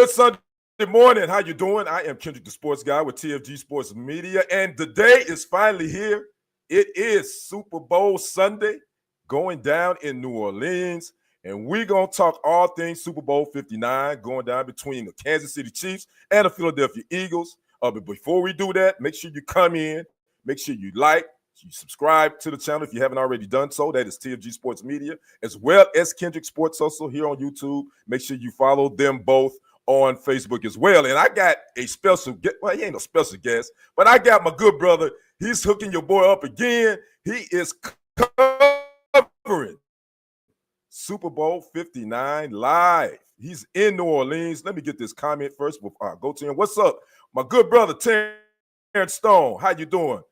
Good Sunday morning. How you doing? I am Kendrick, the sports guy with TFG Sports Media, and the day is finally here. It is Super Bowl Sunday going down in New Orleans, and we're going to talk all things Super Bowl 59 going down between the Kansas City Chiefs and the Philadelphia Eagles. But before we do that, make sure you come in, make sure you like, you subscribe to the channel if you haven't already done so. That is TFG Sports Media, as well as Kendrick Sports Social here on YouTube. Make sure you follow them both on Facebook as well. And I got a special guest. Well, he ain't no special guest, but I got my good brother. He's hooking your boy up again. He is covering Super Bowl 59 live. He's in New Orleans. Let me get this comment first before I go to him. What's up, my good brother, Terrence Stone? How you doing?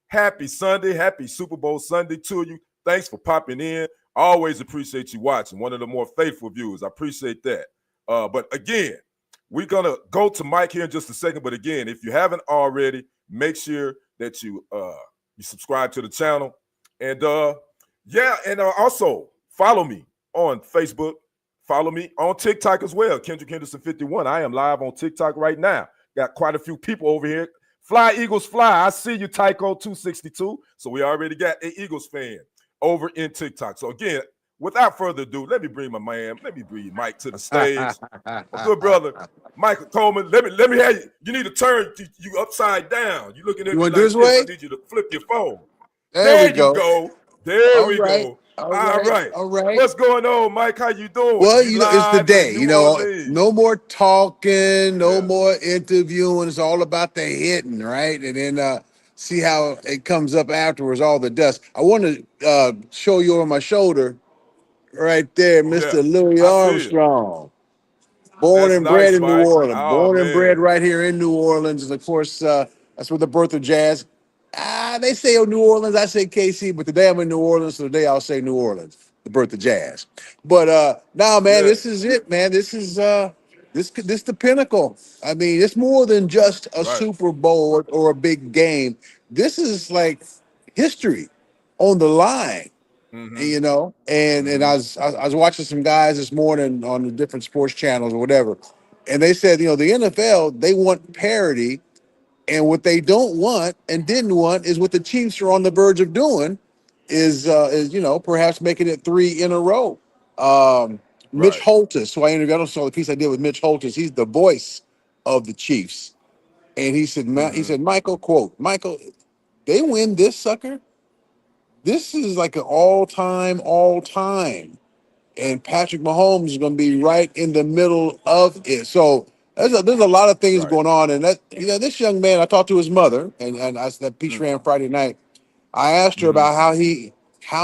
Happy Sunday. Happy Super Bowl Sunday to you. Thanks for popping in. I always appreciate you watching. One of the more faithful viewers. I appreciate that. But again, we're going to go to Mike here in just a second. But again, if you haven't already, make sure that you subscribe to the channel. And also follow me on Facebook. Follow me on TikTok as well, Kendrick Henderson 51. I am live on TikTok right now. Got quite a few people over here. Fly, Eagles, fly. I see you, Tycho 262. So we already got an Eagles fan over in TikTok. So again, without further ado, let me bring Mike to the stage. My good brother, Michael Coleman. Let me have you. You need to turn you upside down. You looking at me like this way? I need you to flip your phone. There you go. There we go. All right. What's going on, Mike? How you doing? Well, it's the day. No more talking, no more interviewing. It's all about the hitting, right? And then see how it comes up afterwards, all the dust. I want to show you on my shoulder right there, Mr. Louis Armstrong. Born and bred in New Orleans. Born and bred right here in New Orleans. And, of course, that's where the birth of jazz. They say New Orleans, I say KC, but today I'm in New Orleans, so today I'll say New Orleans, the birth of jazz. But this is it, man. This is this the pinnacle. I mean, it's more than just a Super Bowl or a big game. This is like history on the line. And I was watching some guys this morning on the different sports channels or whatever, and they said, the NFL, they want parity. And what they don't want and didn't want is what the Chiefs are on the verge of doing is perhaps making it 3 in a row. Mitch Holtis, who I interviewed, I don't know the piece I did with Mitch Holtis. He's the voice of the Chiefs. And he said, Michael, quote, Michael, they win this sucker. This is like an all-time. And Patrick Mahomes is going to be right in the middle of it. So there's a lot of things going on, and that this young man, I talked to his mother, and that piece ran Friday night. I asked her about how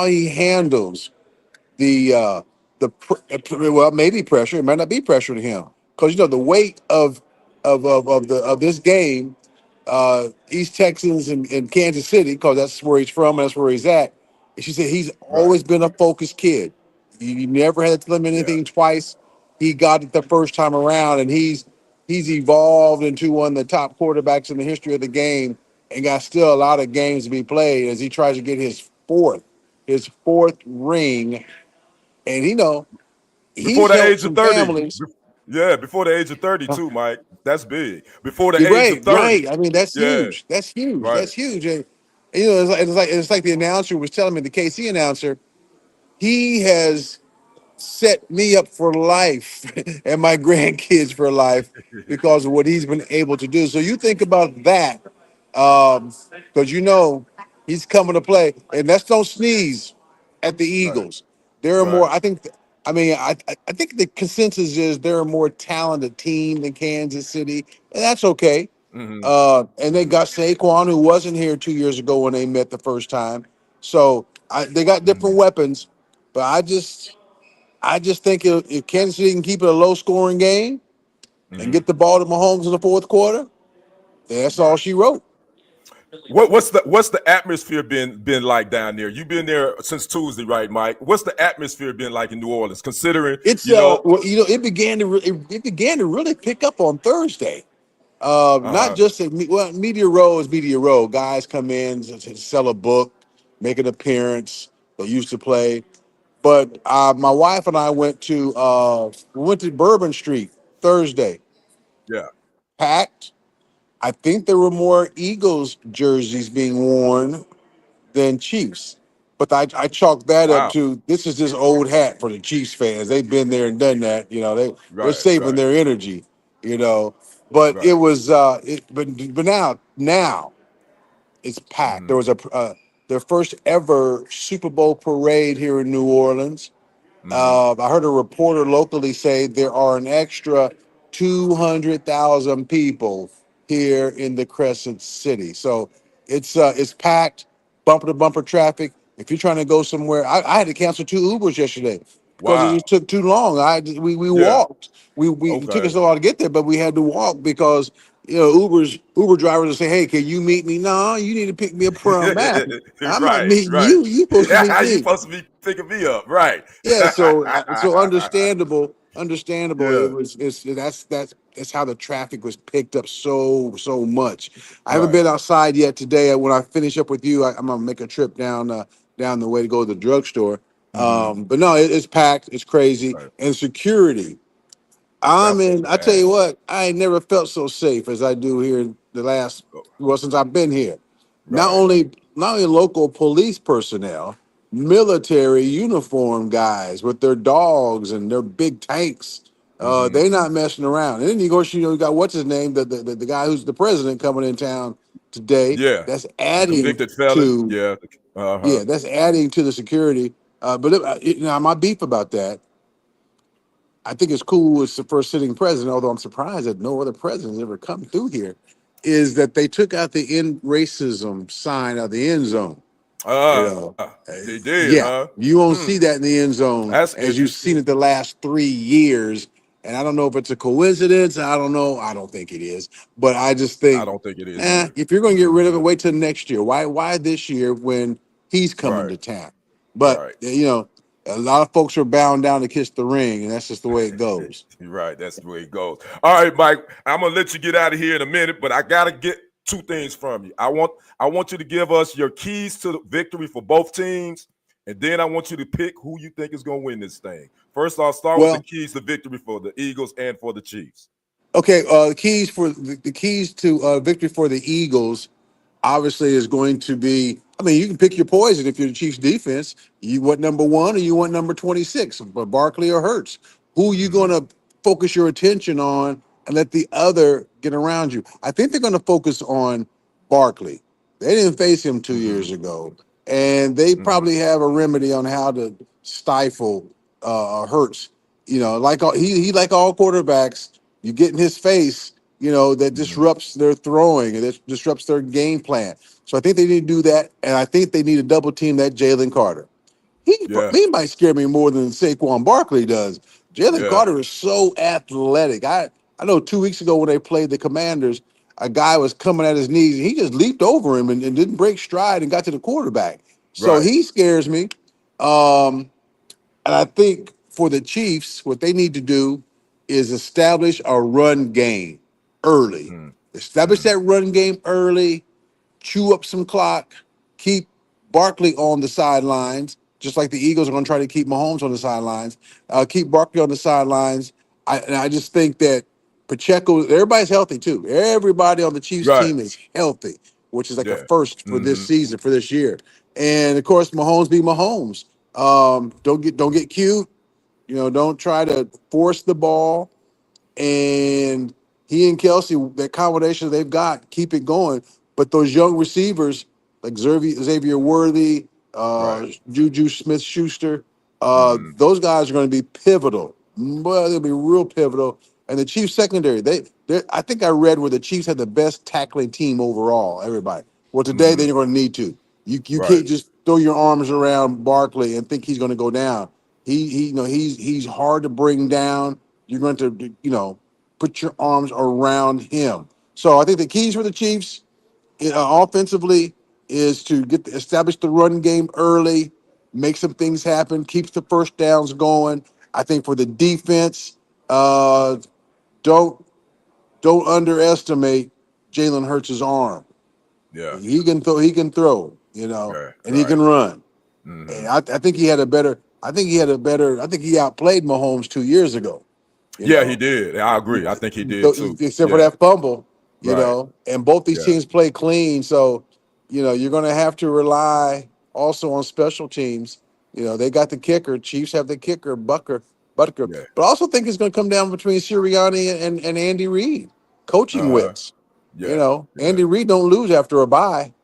he handles maybe pressure. It might not be pressure to him because the weight of this game, East Texans and Kansas City, because that's where he's from and that's where he's at. And she said he's always been a focused kid. You never had to tell him anything twice. He got it the first time around, and he's evolved into one of the top quarterbacks in the history of the game and got still a lot of games to be played as he tries to get his fourth ring. And he's before the age of 30. Families. Yeah, before the age of 30 too, Mike. That's big. Before the age of 30. Right. I mean, that's huge. That's huge. Right. That's huge. And it's like the announcer was telling me, the KC announcer, he has set me up for life and my grandkids for life because of what he's been able to do. So you think about that, because he's coming to play, and that's no sneeze at the Eagles. There are more. I think the consensus is they're a more talented team than Kansas City, and that's okay. And they got Saquon, who wasn't here 2 years ago when they met the first time. So they got different weapons, but I just think if Kansas City can keep it a low-scoring game and get the ball to Mahomes in the fourth quarter, that's all she wrote. What's the atmosphere been like down there? You've been there since Tuesday, right, Mike? What's the atmosphere been like in New Orleans? Considering it began to really pick up on Thursday. Not just Media Row is Media Row. Guys come in to sell a book, make an appearance. They used to play. But my wife and I went to Bourbon Street Thursday, Yeah. packed. I think there were more Eagles jerseys being worn than Chiefs. But I chalk that up Wow. to this is just old hat for the Chiefs fans. They've been there and done that. They're Right. saving Right. their energy. You know, but it Right. was but now it's packed. There Mm-hmm. was their first ever Super Bowl parade here in New Orleans. Mm-hmm. I heard a reporter locally say there are an extra 200,000 people here in the Crescent City. So it's packed, bumper to bumper traffic. If you're trying to go somewhere, I had to cancel 2 Ubers yesterday because it Wow. just took too long. We Yeah. walked. We it took Okay. us a while to get there, but we had to walk because Uber drivers will say, "Hey, can you meet me?" No, you need to pick me up where I'm at. I'm not Right. meeting Right. you. You supposed to Yeah. meet How you me. supposed to be picking me up? Right. Yeah, so understandable. It Yeah. was that's how the traffic was picked up so much. I haven't Right. been outside yet today. When I finish up with you, I'm gonna make a trip down the way to go to the drugstore. Mm-hmm. But no, it's packed. It's crazy, Right. and security. That's what's I tell bad. you what, I ain't never felt so safe as I do here in the last Oh, well since I've been here. Not right. only not only local police personnel, military uniform guys with their dogs and their big tanks. Mm-hmm. They not messing around. And then you got what's his name, the guy who's the president coming in town today. Yeah. That's The adding convicted felon. to Yeah. Uh-huh. yeah, that's adding to the security. Now my beef about that I think it's cool it's the first sitting president, although I'm surprised that no other president's ever come through here, is that they took out the end racism sign of the end zone. You know, They did, huh? yeah, you won't Hmm. see that in the end zone That's as you've interesting. seen it the last 3 years. And I don't know if it's a coincidence. I don't know. I don't think it is. But I just I think, don't think it is either. if you're going to get rid of it, Hmm. wait till next year. Why this year when he's coming Right. to town? But Right. a lot of folks are bound down to kiss the ring, and that's just the way it goes. Right. That's the way it goes. All right, Mike. I'm gonna let you get out of here in a minute, but I gotta get two things from you. I want you to give us your keys to the victory for both teams, and then I want you to pick who you think is gonna win this thing. First, I'll start with the Well, keys to victory for the Eagles and for the Chiefs. okay. The keys to victory for the Eagles obviously is going to be. I mean, you can pick your poison if you're the Chiefs defense. You want number one or you want number 26, but Barkley or Hurts. Who you going Hmm. to focus your attention on and let the other get around you? I think they're going to focus on Barkley. They didn't face him 2 years Hmm. ago, and they Hmm. probably have a remedy on how to stifle Hurts. He like all quarterbacks, you get in his face, that Hmm. disrupts their throwing and that disrupts their game plan. So I think they need to do that, and I think they need to double team that Jalen Carter. He Yeah. he might scare me more than Saquon Barkley does. Jalen Yeah. Carter is so athletic. I know 2 weeks ago when they played the Commanders, a guy was coming at his knees and he just leaped over him and didn't break stride and got to the quarterback. So Right. he scares me. Um, and I think for the Chiefs, what they need to do is establish a run game early. Hmm. Establish Hmm. that run game early, chew up some clock, keep Barkley on the sidelines, just like the Eagles are going to try to keep Mahomes on the sidelines. Keep Barkley on the sidelines. I just think that Pacheco, everybody's healthy too. Everybody on the Chiefs Right. team is healthy, which is like a Yeah. first for this Hmm. season, for this year. And of course, Mahomes be Mahomes. Don't get cute. Don't try to force the ball, and he and Kelsey, that combination they've got, keep it going. But those young receivers like Xavier Worthy, Right. Juju Smith-Schuster, Hmm. those guys are going to be pivotal. Well, they'll be real pivotal. And the Chiefs secondary, I think I read where the Chiefs had the best tackling team overall. Everybody. Well, today Hmm. they're going to need to. You Right. can't just throw your arms around Barkley and think he's going to go down. He's hard to bring down. You're going to put your arms around him. So I think the keys for the Chiefs offensively is to establish the run game early, make some things happen, keeps the first downs going. I think for the defense, uh, don't don't underestimate Jalen Hurts' arm. Yeah. He can throw. He can throw. Right. And he Right. can run. Hmm. And I think he had a better. I think he had a better. I think he outplayed Mahomes 2 years ago. Yeah, he did. I agree. I think he did too. Except for Yeah, that fumble, right. and both these Yeah, teams play clean. So, you're going to have to rely also on special teams. They got the kicker. Chiefs have the kicker, Butker. yeah. But I also think it's going to come down between Sirianni and Andy Reid, coaching Uh-huh. wits. Yeah, yeah, Andy Reid don't lose after a bye.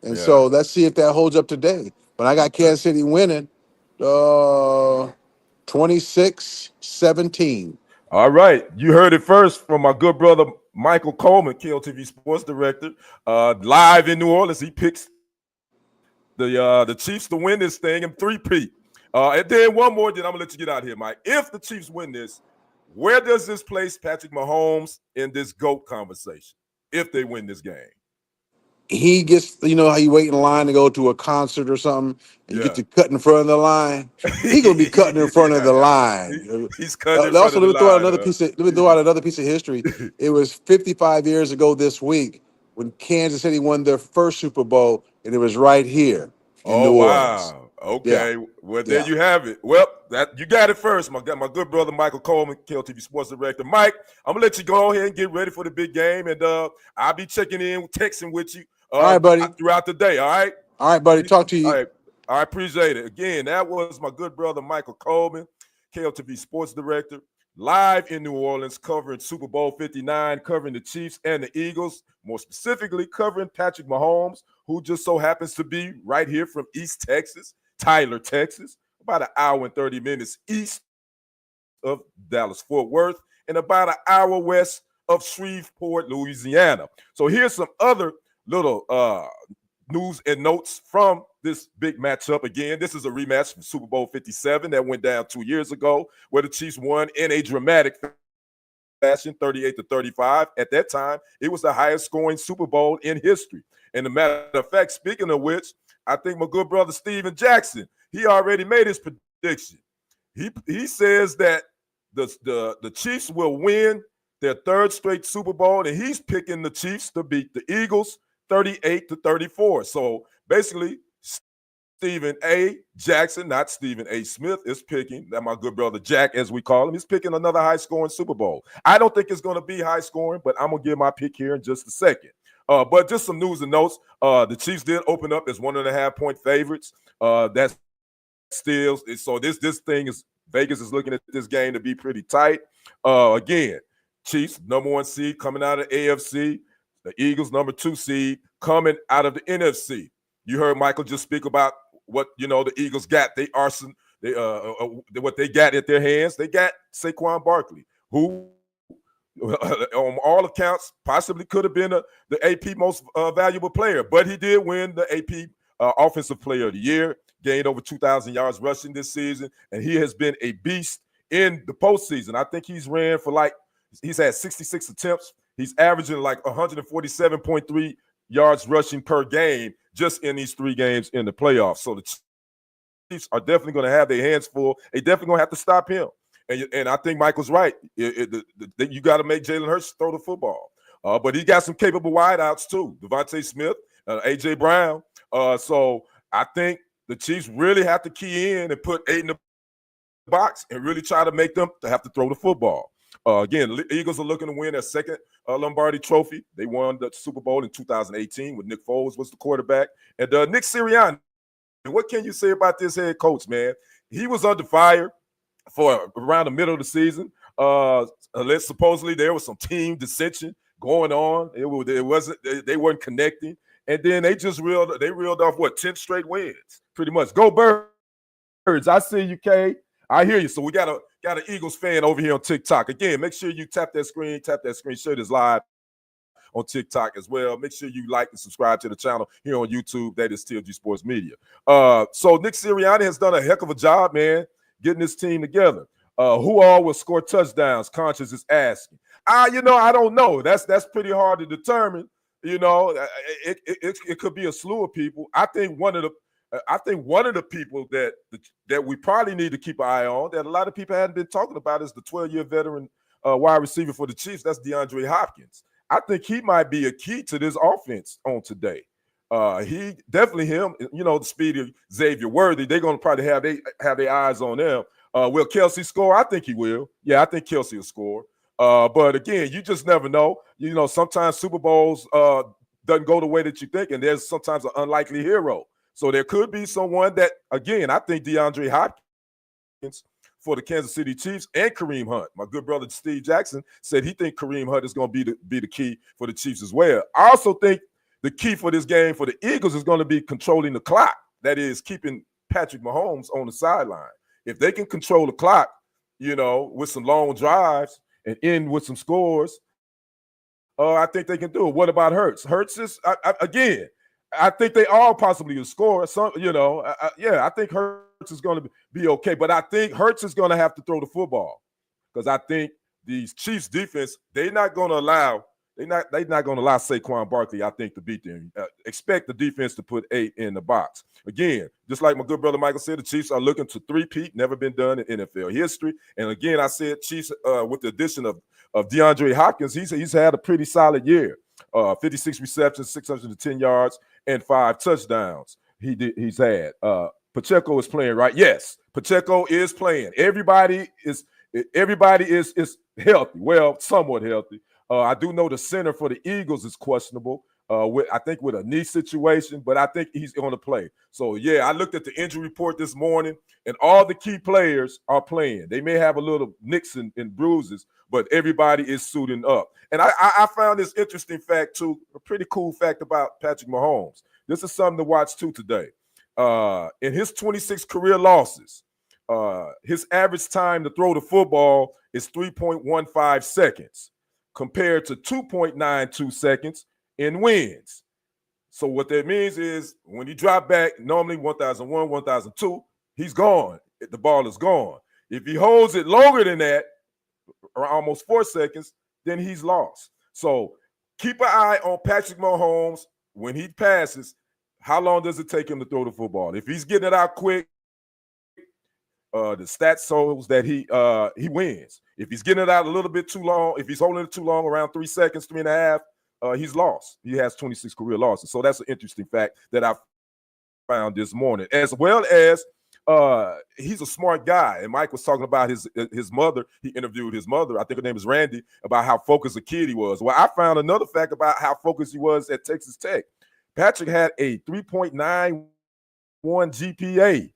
And yeah. so let's see if that holds up today. But I got Okay. Kansas City winning 26-17. All right. You heard it first from my good brother Michael Coleman, KLTV sports director, live in New Orleans. He picks the Chiefs to win this thing in 3-peat. And then one more, then I'm gonna let you get out of here, Mike. If the Chiefs win this, where does this place Patrick Mahomes in this GOAT conversation? If they win this game, He gets, how you wait in line to go to a concert or something, and you get yeah, to cut in front of the line. He gonna be cutting in front of yeah, the he, line. he's cutting in front Also, of the line. let me throw out another piece of history. It was 55 years ago this week when Kansas City won their first Super Bowl, and it was right here in Oh New Orleans. wow! Yeah, Okay, well there yeah. you have it. Well, that you got it first, my good brother Michael Coleman, KLTV Sports Director. Mike, I'm gonna let you go ahead and get ready for the big game, and I'll be checking in, texting with you All right, buddy. throughout the day. All right. All right, buddy. Talk to All you. right. I appreciate it. Again, that was my good brother Michael Coleman, KLTV Sports Director, live in New Orleans, covering Super Bowl 59, covering the Chiefs and the Eagles, more specifically covering Patrick Mahomes, who just so happens to be right here from East Texas, Tyler, Texas, about an hour and 30 minutes east of Dallas-Fort Worth, and about an hour west of Shreveport, Louisiana. So here's some other little news and notes from this big matchup. Again, this is a rematch from Super Bowl 57 that went down 2 years ago, where the Chiefs won in a dramatic fashion, 38-35. At that time, it was the highest scoring Super Bowl in history. And a matter of fact, speaking of which, I think my good brother Steven Jackson, he already made his prediction. He says that the Chiefs will win their third straight Super Bowl, and he's picking the Chiefs to beat the Eagles 38-34. So basically, Stephen A. Jackson, not Stephen A. Smith, is picking, that my good brother Jack, as we call him, he's picking another high-scoring Super Bowl. I don't think it's going to be high-scoring, but I'm going to give my pick here in just a second. But just some news and notes. The Chiefs did open up as 1.5-point favorites. That's still, so this thing is, Vegas is looking at this game to be pretty tight. Again, Chiefs, number 1 seed coming out of AFC. The Eagles, number 2 seed, coming out of the NFC. You heard Michael just speak about what the Eagles got. They arson. What they got at their hands. They got Saquon Barkley, who, on all accounts, possibly could have been the AP most valuable player, but he did win the AP Offensive Player of the Year. Gained over 2,000 yards rushing this season, and he has been a beast in the postseason. I think he's ran for he's had 66 attempts. He's averaging 147.3 yards rushing per game just in these 3 games in the playoffs. So the Chiefs are definitely going to have their hands full. They definitely going to have to stop him. And I think Michael's right. You got to make Jalen Hurts throw the football. But he got some capable wideouts too. Devontae Smith, A.J. Brown. So I think the Chiefs really have to key in and put 8 in the box and really try to make them to have to throw the football. Again, the Eagles are looking to win their second Lombardi trophy. They won the Super Bowl in 2018 when Nick Foles was the quarterback. And Nick Sirianni, what can you say about this head coach, man? He was under fire for around the middle of the season. Supposedly there was some team dissension going on. They weren't connecting. And then they just reeled off 10 straight wins, pretty much. Go Birds. I see you, Kay. I hear you. So we got an Eagles fan over here on TikTok. Again, make sure you tap that screen. Share this live on TikTok as well. Make sure you like and subscribe to the channel here on YouTube. That is TLG Sports Media. So Nick Sirianni has done a heck of a job, man, getting this team together. Who all will score touchdowns? Conscious is asking. I don't know. That's pretty hard to determine. It could be a slew of people. I think one of the people that we probably need to keep an eye on, that a lot of people hadn't been talking about, is the 12-year veteran wide receiver for the Chiefs. That's DeAndre Hopkins. I think he might be a key to this offense on today. The speed of Xavier Worthy, they're going to probably have their eyes on them. Will Kelsey score? I think he will. Yeah, I think Kelsey will score. But again, you just never know. You know, sometimes Super Bowls doesn't go the way that you think, and there's sometimes an unlikely hero. So there could be someone that, again, I think DeAndre Hopkins for the Kansas City Chiefs and Kareem Hunt. My good brother Steve Jackson said he think Kareem Hunt is going to be the key for the Chiefs as well. I also think the key for this game for the Eagles is going to be controlling the clock. That is, keeping Patrick Mahomes on the sideline. If they can control the clock, you know, with some long drives and end with some scores, I think they can do it. What about Hurts? Hurts is, again, I think they all possibly will score. Some, you know, I think Hurts is going to be okay. But I think Hurts is going to have to throw the football because I think these Chiefs defense, they're not going to allow Saquon Barkley, I think, to beat them. Expect the defense to put 8 in the box. Again, just like my good brother Michael said, the Chiefs are looking to three-peat, never been done in NFL history. And again, I said Chiefs with the addition of DeAndre Hopkins, he's had a pretty solid year. 56 receptions, 610 yards, and 5 touchdowns he's had. Pacheco is playing, right? Yes, Pacheco is playing. Everybody is healthy. Well, somewhat healthy. I do know the center for the Eagles is questionable, I think with a knee situation, but I think he's going to play. So, yeah, I looked at the injury report this morning, and all the key players are playing. They may have a little nicks and bruises, but everybody is suiting up. And I found this interesting fact, too, a pretty cool fact about Patrick Mahomes. This is something to watch, too, today. In his 26 career losses, his average time to throw the football is 3.15 seconds. Compared to 2.92 seconds in wins. So what that means is when he drop back, normally 1,001, 1,002, he's gone. The ball is gone. If he holds it longer than that, or almost 4 seconds, then he's lost. So keep an eye on Patrick Mahomes when he passes. How long does it take him to throw the football? If he's getting it out quick, the stats shows that he wins. If he's getting it out a little bit too long, if he's holding it too long, around 3 seconds, 3.5, he's lost. He has 26 career losses. So that's an interesting fact that I found this morning. As well as he's a smart guy. And Mike was talking about his mother. He interviewed his mother. I think her name is Randy, about how focused a kid he was. Well, I found another fact about how focused he was at Texas Tech. Patrick had a 3.91 GPA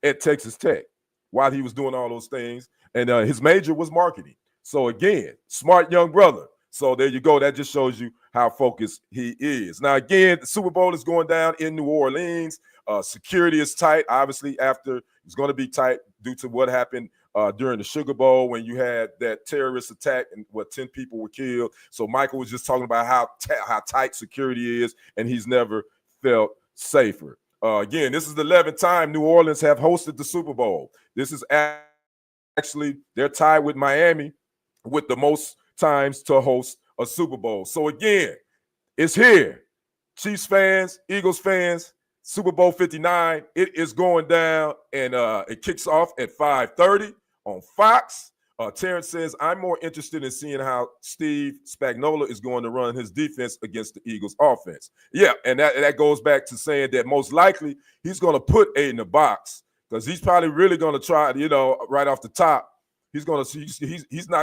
at Texas Tech while he was doing all those things. And his major was marketing. So, again, smart young brother. So, there you go. That just shows you how focused he is. Now, again, the Super Bowl is going down in New Orleans. Security is tight. Obviously, it's going to be tight due to what happened during the Sugar Bowl when you had that terrorist attack and 10 people were killed. So, Michael was just talking about how tight security is, and he's never felt safer. Again, this is the 11th time New Orleans have hosted the Super Bowl. This is actually, they're tied with Miami with the most times to host a Super Bowl. So, again, it's here. Chiefs fans, Eagles fans, Super Bowl 59, it is going down, and it kicks off at 5:30 on Fox. Terrence says, I'm more interested in seeing how Steve Spagnuolo is going to run his defense against the Eagles offense. Yeah, and that goes back to saying that most likely he's going to put 8 in the box because he's probably really going to try, right off the top, he's not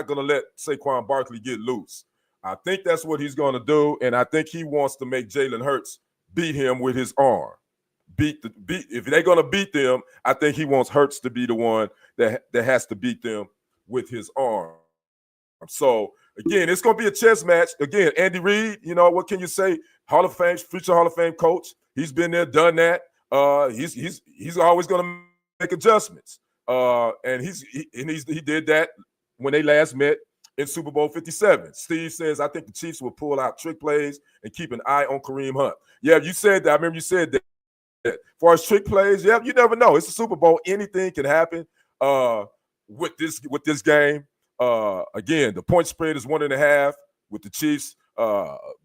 going to let Saquon Barkley get loose. I think that's what he's going to do, and I think he wants to make Jalen Hurts beat him with his arm. If they're going to beat them, I think he wants Hurts to be the one that has to beat them with his arm. So, again, it's going to be a chess match. Again, Andy Reid, what can you say? Hall of Fame, future Hall of Fame coach. He's been there, done that. He's always going to make adjustments. And he did that when they last met in Super Bowl 57. Steve says, I think the Chiefs will pull out trick plays and keep an eye on Kareem Hunt. Yeah, you said that. I remember you said that. As far as trick plays, yeah, you never know. It's a Super Bowl. Anything can happen. With this game, again, the point spread is 1.5 with the Chiefs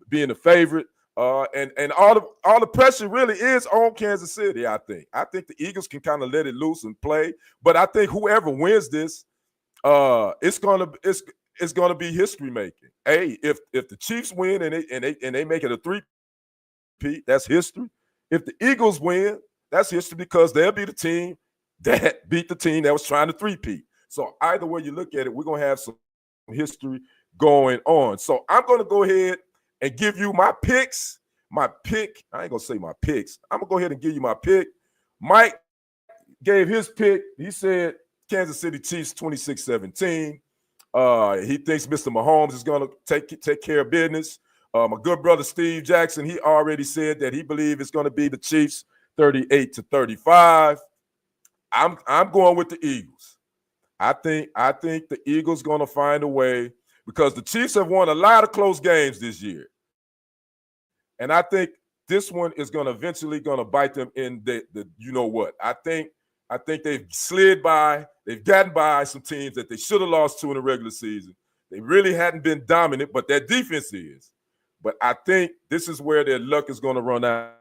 being the favorite, and all the pressure really is on Kansas City. I think the Eagles can kind of let it loose and play, but I think whoever wins this, it's gonna be history making. Hey, if the Chiefs win and they make it a 3-peat, that's history. If the Eagles win, that's history because they'll be the team that beat the team that was trying to three-peat. So either way you look at it, we're going to have some history going on. So I'm going to go ahead and give you my picks. My pick, I ain't going to say my picks. I'm going to go ahead and give you my pick. Mike gave his pick. He said Kansas City Chiefs 26-17. He thinks Mr. Mahomes is going to take care of business. My good brother Steve Jackson, he already said that he believes it's going to be the Chiefs 38-35. I'm going with the Eagles. I think the Eagles going to find a way because the Chiefs have won a lot of close games this year. And I think this one is going to eventually going to bite them in the you know what. I think they've slid by. They've gotten by some teams that they should have lost to in the regular season. They really hadn't been dominant, but their defense is. But I think this is where their luck is going to run out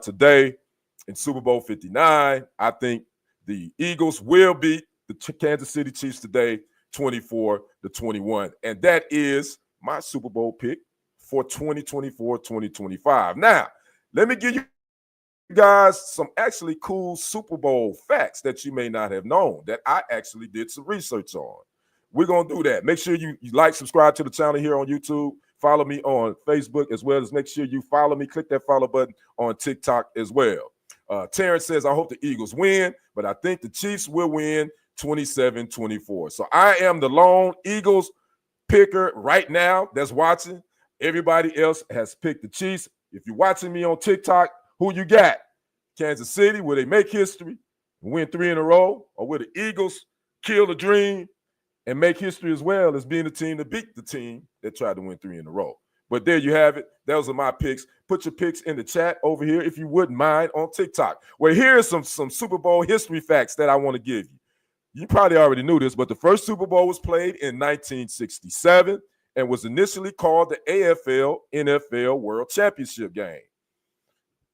today in Super Bowl 59. I think the Eagles will beat the Kansas City Chiefs today 24-21. And that is my Super Bowl pick for 2024-2025. Now, let me give you guys some actually cool Super Bowl facts that you may not have known that I actually did some research on. We're going to do that. Make sure you like, subscribe to the channel here on YouTube. Follow me on Facebook as well as make sure you follow me. Click that follow button on TikTok as well. Terrence says, I hope the Eagles win, but I think the Chiefs will win 27-24. So I am the lone Eagles picker right now that's watching. Everybody else has picked the Chiefs. If you're watching me on TikTok, who you got? Kansas City, will they make history and win 3 in a row? Or will the Eagles kill the dream and make history as well as being the team that beat the team that tried to win 3 in a row? But there you have it. Those are my picks. Put your picks in the chat over here if you wouldn't mind on TikTok. Well, here are some Super Bowl history facts that I want to give you. You probably already knew this, but the first Super Bowl was played in 1967 and was initially called the AFL-NFL World Championship game.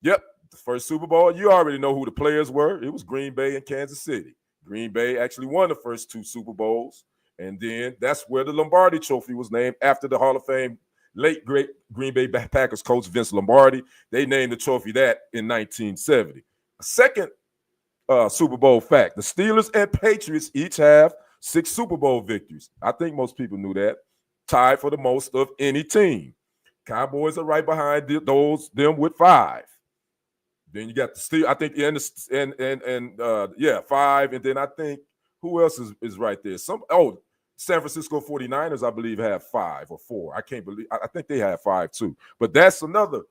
Yep, the first Super Bowl, you already know who the players were. It was Green Bay and Kansas City. Green Bay actually won the first 2 Super Bowls, and then that's where the Lombardi Trophy was named after the Hall of Fame late great Green Bay Packers coach Vince Lombardi. They named the trophy that in 1970. A second Super Bowl fact, the Steelers and Patriots each have 6 Super Bowl victories. I think most people knew that. Tied for the most of any team. Cowboys are right behind them with 5. Then you got the Steelers, I think, and 5. And then I think who else is right there? San Francisco 49ers, I believe, have 5 or 4. I can't believe. I think they have 5 too. But that's another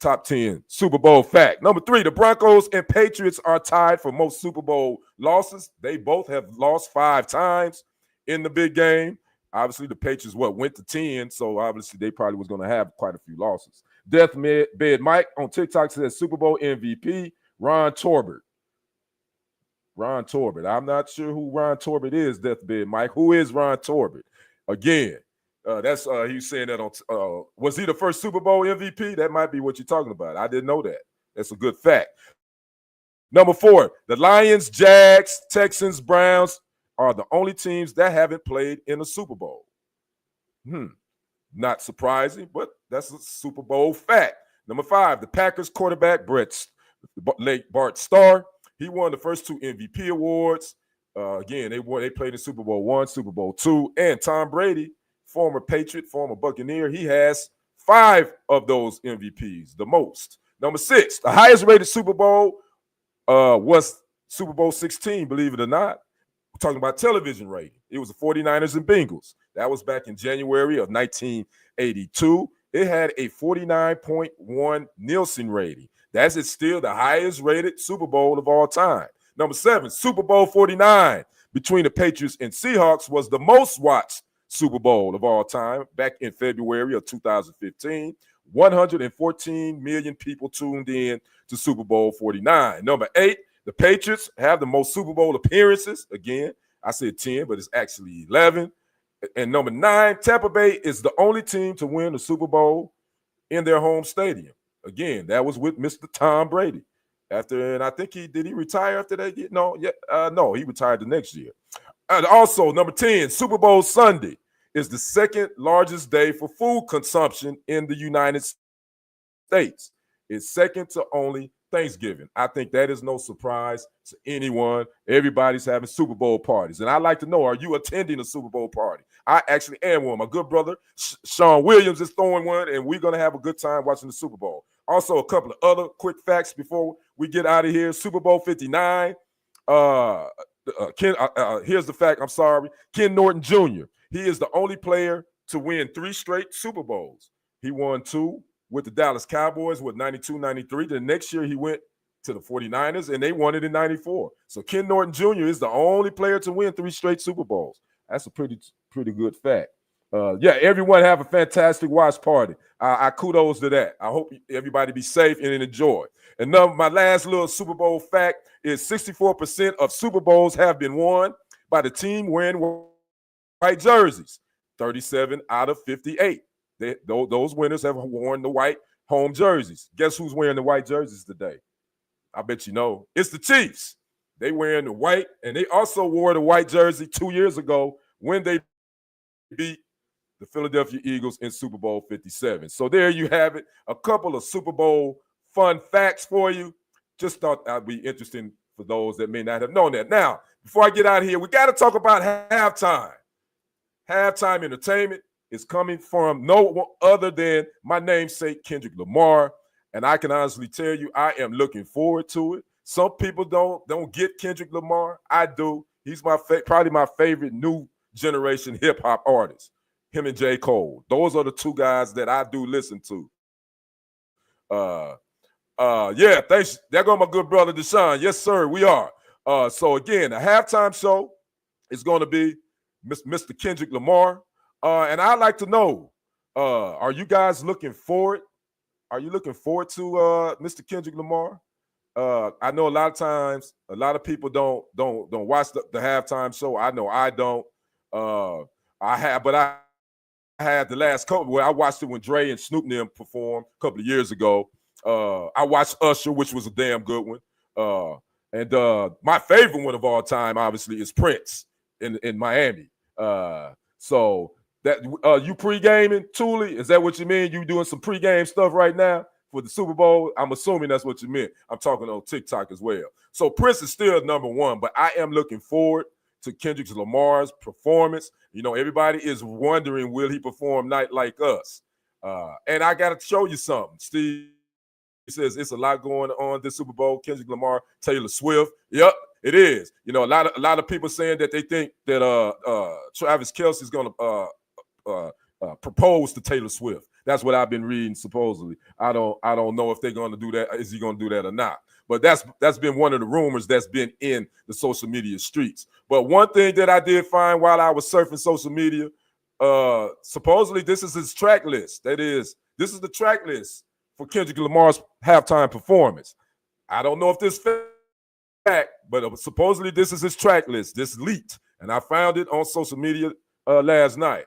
top 10 Super Bowl fact. Number 3, the Broncos and Patriots are tied for most Super Bowl losses. They both have lost 5 times in the big game. Obviously, the Patriots went to 10, so obviously they probably was going to have quite a few losses. Deathbed Mike on TikTok says Super Bowl MVP Ron Torbert. Ron Torbert. I'm not sure who Ron Torbert is, Deathbed Mike. Who is Ron Torbert? Again, that's he was saying that on was he the first Super Bowl MVP? That might be what you're talking about. I didn't know that. That's a good fact. Number 4, the Lions, Jags, Texans, Browns are the only teams that haven't played in a Super Bowl. Not surprising, but that's a Super Bowl fact. Number 5, the Packers quarterback Bart Starr. He won the first 2 MVP awards. Again, they played in Super Bowl I, Super Bowl II, and Tom Brady, former Patriot, former Buccaneer, he has 5 of those MVPs, the most. Number 6, the highest rated Super Bowl was Super Bowl 16, believe it or not. We're talking about television rating. It was the 49ers and Bengals. That was back in January of 1982. It had a 49.1 Nielsen rating. It's still the highest rated Super Bowl of all time. Number 7, Super Bowl 49 between the Patriots and Seahawks was the most watched Super Bowl of all time back in February of 2015. 114 million people tuned in to Super Bowl 49. Number 8, the Patriots have the most Super Bowl appearances. Again, I said 10, but it's actually 11. And number 9, Tampa Bay is the only team to win the Super Bowl in their home stadium. Again, that was with Mr. Tom Brady. And I think did he retire after that? No, he retired the next year. And also, number 10, Super Bowl Sunday is the second largest day for food consumption in the United States. It's second to only Thanksgiving. I think that is no surprise to anyone. Everybody's having Super Bowl parties. And I'd like to know, are you attending a Super Bowl party? I actually am one. My good brother, Sean Williams, is throwing one, and we're going to have a good time watching the Super Bowl. Also, a couple of other quick facts before we get out of here. Super Bowl 59. Here's the fact. I'm sorry. Ken Norton Jr. He is the only player to win 3 straight Super Bowls. He won 2 with the Dallas Cowboys with 92, 93. The next year he went to the 49ers and they won it in 94. So Ken Norton Jr. is the only player to win 3 straight Super Bowls. That's a pretty good fact. Everyone have a fantastic watch party. I kudos to that. I hope everybody be safe and enjoy. And now my last little Super Bowl fact is 64% of Super Bowls have been won by the team wearing white jerseys. 37 out of 58. Those winners have worn the white home jerseys. Guess who's wearing the white jerseys today? I bet you know. It's the Chiefs. They wearing the white, and they also wore the white jersey 2 years ago when they beat the Philadelphia Eagles in Super Bowl 57. So there you have it. A couple of Super Bowl fun facts for you. Just thought that'd be interesting for those that may not have known that. Now, before I get out of here, we got to talk about halftime. Halftime entertainment is coming from no other than my namesake, Kendrick Lamar. And I can honestly tell you, I am looking forward to it. Some people don't get Kendrick Lamar. I do. He's probably my favorite new generation hip hop artist. Him and J. Cole. Those are the 2 guys that I do listen to. Thanks. There go my good brother Deshaun. Yes, sir, we are. So again, the halftime show is going to be Mr. Kendrick Lamar. And I'd like to know, are you guys looking forward? Are you looking forward to Mr. Kendrick Lamar? I know a lot of times, a lot of people don't watch the halftime show. I know I don't. I had the last couple where I watched it when Dre and Snoop and them performed a couple of years ago. I watched Usher, which was a damn good one. And my favorite one of all time, obviously, is Prince in Miami. So that you pre-gaming, Thule? Is that what you mean? You doing some pre-game stuff right now for the Super Bowl? I'm assuming that's what you meant. I'm talking on TikTok as well. So Prince is still number 1, but I am looking forward to Kendrick Lamar's performance. You know, everybody is wondering, will he perform Night Like Us? And I got to show you something. Steve says it's a lot going on this Super Bowl. Kendrick Lamar, Taylor Swift. Yep, it is. You know, a lot of people saying that they think that Travis Kelce is going to propose to Taylor Swift. That's what I've been reading, supposedly. I don't know if they're going to do that. Is he going to do that or not? But that's been one of the rumors that's been in the social media streets. But one thing that I did find while I was surfing social media, supposedly this is his track list. This is the track list for Kendrick Lamar's halftime performance. I don't know if this fact, but supposedly this is his track list. This leaked, and I found it on social media last night.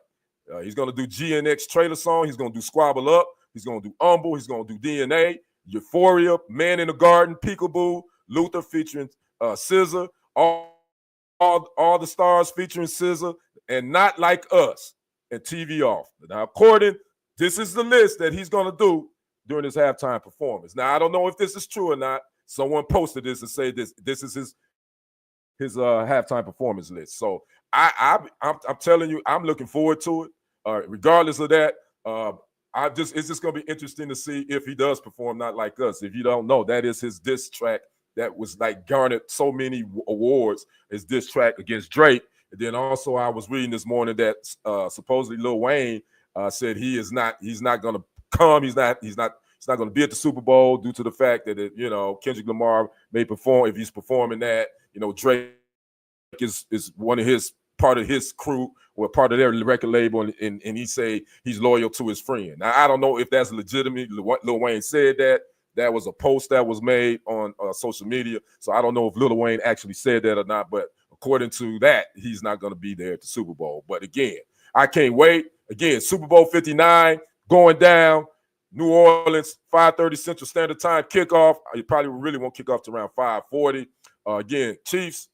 He's going to do GNX Trailer Song. He's going to do Squabble Up. He's going to do Humble. He's going to do DNA, Euphoria, Man in the Garden, Peekaboo, Luther featuring SZA, all the stars featuring SZA, and Not Like Us, and TV Off. Now, this is the list that he's going to do during his halftime performance. Now, I don't know if this is true or not. Someone posted this and say this is his halftime performance list. So I'm telling you, I'm looking forward to it. Regardless of that, it's just gonna be interesting to see if he does perform Not Like Us. If you don't know, that is his diss track that was like garnered so many awards. His diss track against Drake. And then also I was reading this morning that supposedly Lil Wayne said he's not gonna come. He's not going to be at the Super Bowl due to the fact that Kendrick Lamar may perform. If he's performing that, Drake is part of his crew or part of their record label, and he say he's loyal to his friend. Now, I don't know if that's legitimate. Lil Wayne said that. That was a post that was made on social media. So I don't know if Lil Wayne actually said that or not, but according to that, he's not going to be there at the Super Bowl. But again, I can't wait. Again, Super Bowl 59 going down. New Orleans, 5:30 Central Standard Time kickoff. You probably really won't kick off to around 5:40. Again, Chiefs,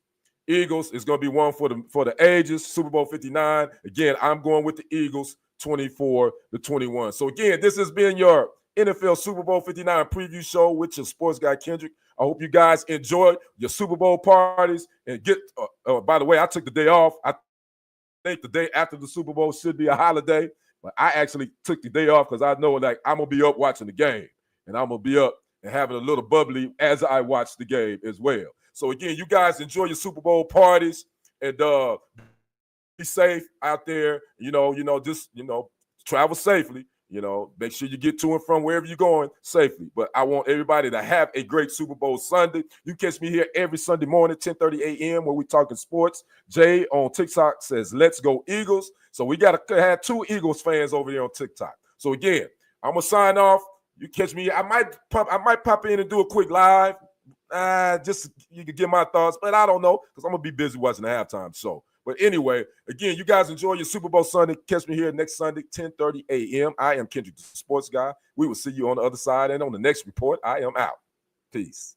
Eagles is going to be one for the ages. Super Bowl 59. Again, I'm going with the Eagles, 24-21. So again, this has been your NFL Super Bowl 59 preview show with your sports guy Kendrick. I hope you guys enjoy your Super Bowl parties and get. By the way, I took the day off. I think the day after the Super Bowl should be a holiday, but I actually took the day off because I know like I'm gonna be up watching the game, and I'm gonna be up and having a little bubbly as I watch the game as well. So again, you guys enjoy your Super Bowl parties and be safe out there. Just travel safely. Make sure you get to and from wherever you're going safely. But I want everybody to have a great Super Bowl Sunday. You catch me here every Sunday morning, 10:30 a.m., where we're talking sports. Jay on TikTok says, "Let's go Eagles." So we got to have 2 Eagles fans over there on TikTok. So again, I'm gonna sign off. You catch me. I might pop in and do a quick live. Just you can get my thoughts, but I don't know because I'm gonna be busy watching the halftime show. But anyway, again, you guys enjoy your Super Bowl Sunday. Catch me here next Sunday, 10:30 a.m. I am Kendrick, the sports guy. We will see you on the other side. And on the next report, I am out. Peace.